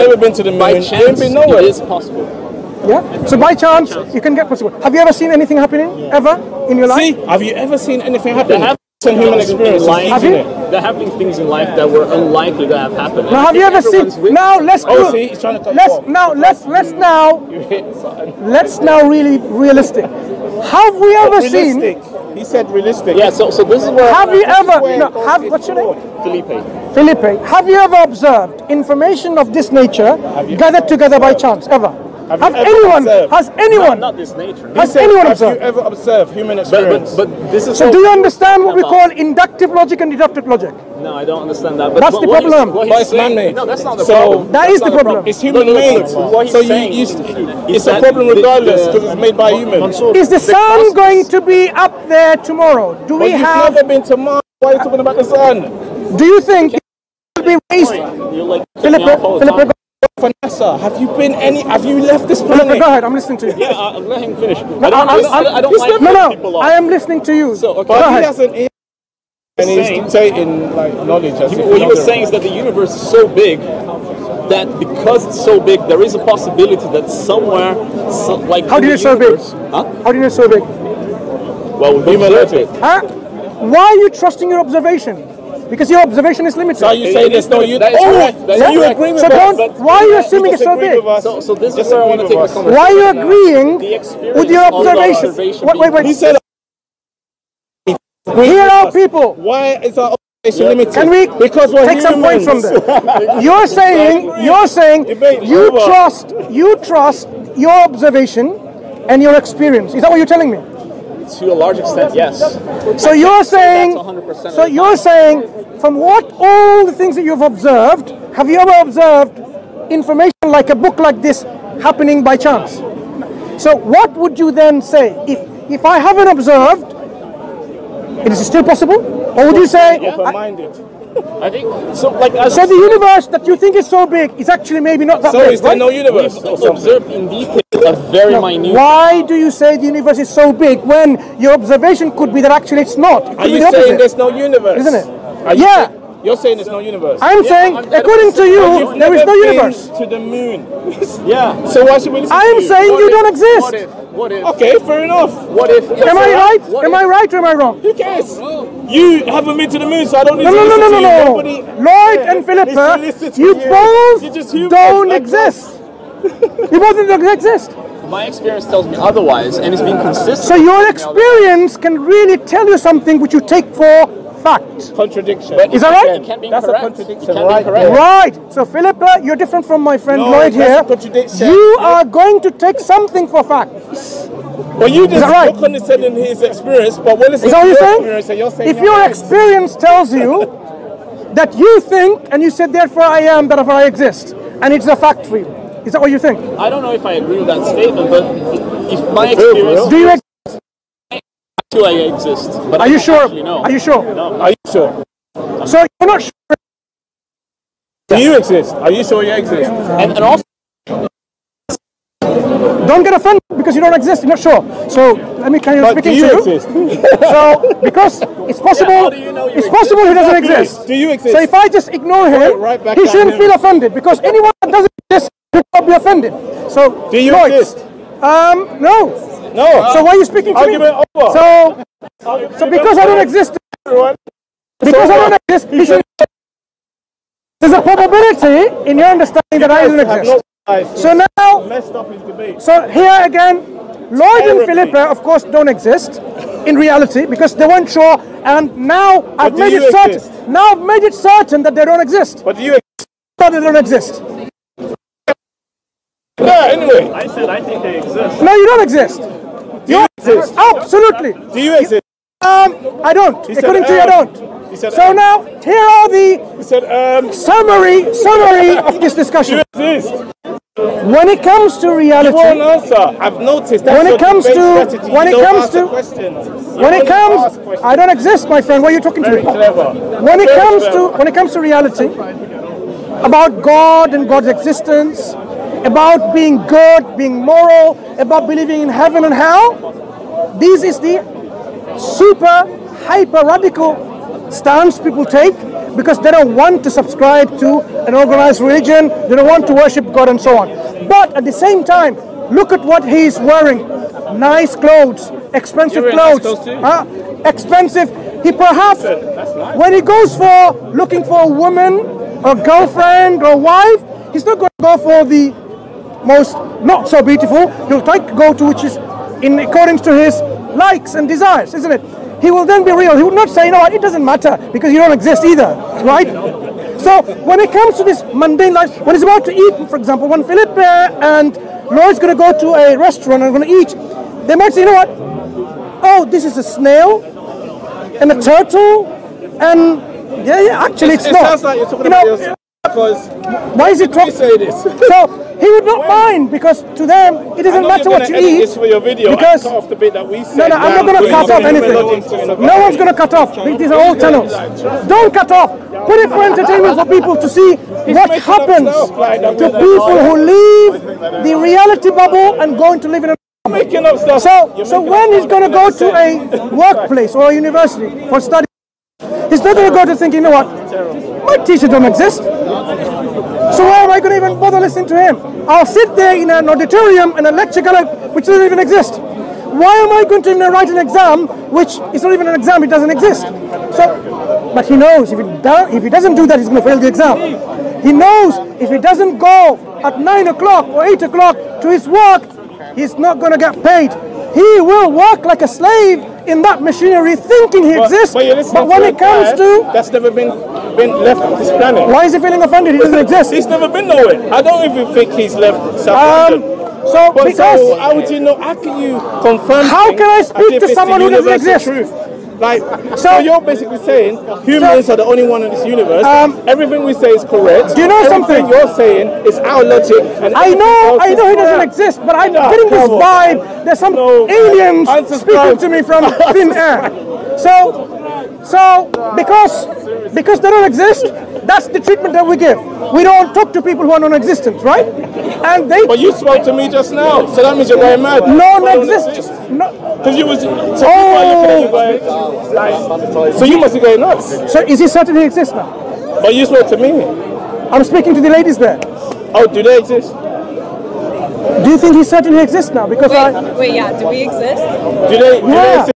never been to the moon. By chance, it is possible. Yeah. So by chance, you can get possible. Have you ever seen anything happening ever in your life? See, have you ever seen anything happen? Some human experience. Have you? There have been things in life that were unlikely to have happened. Now, have you ever seen? Now let's do. See, he's trying to cut let's now really realistic. Have we ever seen? He said realistic. Yeah. So this is where. Have you ever? What's your name? Felipe. Have you ever observed information of this nature gathered together by chance ever? Has anyone? Not this nature. Has anyone observed? Have you ever observed human experience? But this is. So do you understand what we call inductive logic and deductive logic? No, I don't understand that. But that's the problem. It's man-made. No, that's not the problem. That is the problem. It's human-made. So it's a problem regardless because it's made by humans. Is the sun going to be up there tomorrow? Do we have? You've never been to Mars. Why are you talking about the sun? Do you think it will be wasted? Philip, Vanessa, have you left this planet? Go ahead, I'm listening to you. Yeah, let him finish. I don't like people off. I am listening to you. So, okay. Go ahead. And he's dictating like knowledge. What he was saying is that the universe is so big that because it's so big, there is a possibility that somewhere, how do you know it's so big? Huh? How do you know it's so big? Well, we've observed it. Huh? Why are you trusting your observation? Because your observation is limited. So are you saying there's no universe? So you agree with us? Why are you assuming it's so big? So this is where I want to take the conversation. Why are you agreeing with your observation? Wait. He said. Hear out, people. Why is our observation limited? Can we because we're take some points from there? You're saying you trust your observation and your experience. Is that what you're telling me? To a large extent, yes. So you're saying, from what all the things that you've observed, have you ever observed information like a book like this happening by chance? So what would you then say if I haven't observed? Is it still possible, or would you say? Open-minded. I think so. So the universe that you think is so big is actually maybe not that big. So is there no universe? We've observed in detail a very minute. Why do you say the universe is so big when your observation could be that actually it's not? Are you saying there's no universe? Isn't it? You're saying there's no universe. I'm saying, according to you, there is no universe. To the moon. Yeah. So why should we listen to you? I'm saying you don't exist. What if? Okay, fair enough. What if? Am I right? Am I right or am I wrong? Who cares? You haven't been to the moon, so I don't need to listen to you. No. Lloyd and Philippa, you both don't exist. You both don't exist. My experience tells me otherwise, and it's been consistent. So your experience can really tell you something which you take for fact. Contradiction. Is that right? It can't be That's correct. a contradiction, Right. So Philippa, you're different from my friend Lloyd here. You are going to take something for facts. Well, you just look condescending his experierience, but what is that what you're saying? If your experience tells you that you think, and you said, therefore I am, therefore I exist, and it's a fact for you. Is that what you think? I don't know if I agree with that statement, but if my experience... Do you exist? I exist. But are you sure? No. Are you sure? No. Are you sure? So you're not sure? Do you exist? Are you sure you exist? And also... Don't get offended because you don't exist, you're not sure. So let me carry on speaking to you. Exist? So because it's possible, it's possible he doesn't exist. Do you exist? So if I just ignore him, he shouldn't feel offended because anyone that doesn't exist should not be offended. So do you exist? No. No. So why are you speaking to me? So because I don't exist, he should. There's a probability in your understanding that I don't exist. So now, so here again, Lloyd and Philippa, of course, don't exist in reality because they weren't sure, and now I've made it certain. Now I've made it certain that they don't exist. But do you exist? That they don't exist. Yeah. Anyway, I said I think they exist. No, you don't exist. You exist? Absolutely. Do you exist? I don't. According to you, I don't. So now, here are the summary of this discussion. You exist. When it comes to reality, you won't answer. I've noticed. That's I don't exist, my friend. Why are you talking to me? When it comes to reality, about God and God's existence, about being good, being moral, about believing in heaven and hell, this is the super hyper radical stance people take, because they don't want to subscribe to an organized religion, they don't want to worship God and so on. But at the same time, look at what he's wearing. Nice clothes, expensive clothes, expensive. He perhaps, when he goes for looking for a woman, or girlfriend, or wife, he's not going to go for the most not so beautiful. He'll try to go to which is in accordance to his likes and desires, isn't it? He will then be real. He would not say, you know what, it doesn't matter because you don't exist either, right? So when it comes to this mundane life, when he's about to eat, for example, when Philip and Lloyd's going to go to a restaurant and going to eat, they might say, you know what? Oh, this is a snail and a turtle, and actually it's not. It sounds like you're talking about yourself. Because why is it talking? Say this? So he would not mind because to them it doesn't matter what you eat. This for your video. Because cut off the bit that we said. No, I'm not going to cut off anything. No one's going to cut off. These are all channels. Don't cut off. Put it for entertainment for people to see what happens to people who leave the reality bubble and go into living in a making up stuff. So when he's going to go to a workplace or a university for study, he's not going to go to thinking, you know what, my teacher don't exist. So why am I going to even bother listening to him? I'll sit there in an auditorium and a lecture which doesn't even exist. Why am I going to even write an exam which is not even an exam, it doesn't exist? So, but he knows if he doesn't do that, he's going to fail the exam. He knows if he doesn't go at 9 o'clock or 8 o'clock to his work, he's not going to get paid. He will work like a slave in that machinery thinking he exists, but when it comes to... That's never been left this planet. Why is he feeling offended? He doesn't exist. He's never been nowhere. I don't even think he's left South So how would you know? How can you confirm? How can I speak to someone who doesn't exist? Truth? Like, so you're basically saying humans are the only one in this universe. Everything we say is correct. Do you know something? You're saying is our logic. And I know he doesn't exist, but I'm getting this vibe. There's some aliens speaking to me from thin air. So because they don't exist, that's the treatment that we give. We don't talk to people who are non-existent, right? And But you spoke to me just now, so that means you're going mad. Non-existent. Because you was. So people are looking at you going, like, so you must be going nuts. So is he certain he exists now? But you spoke to me. I'm speaking to the ladies there. Oh, do they exist? Do you think he's certain he exists now? Because wait, yeah, do we exist? Do they exist?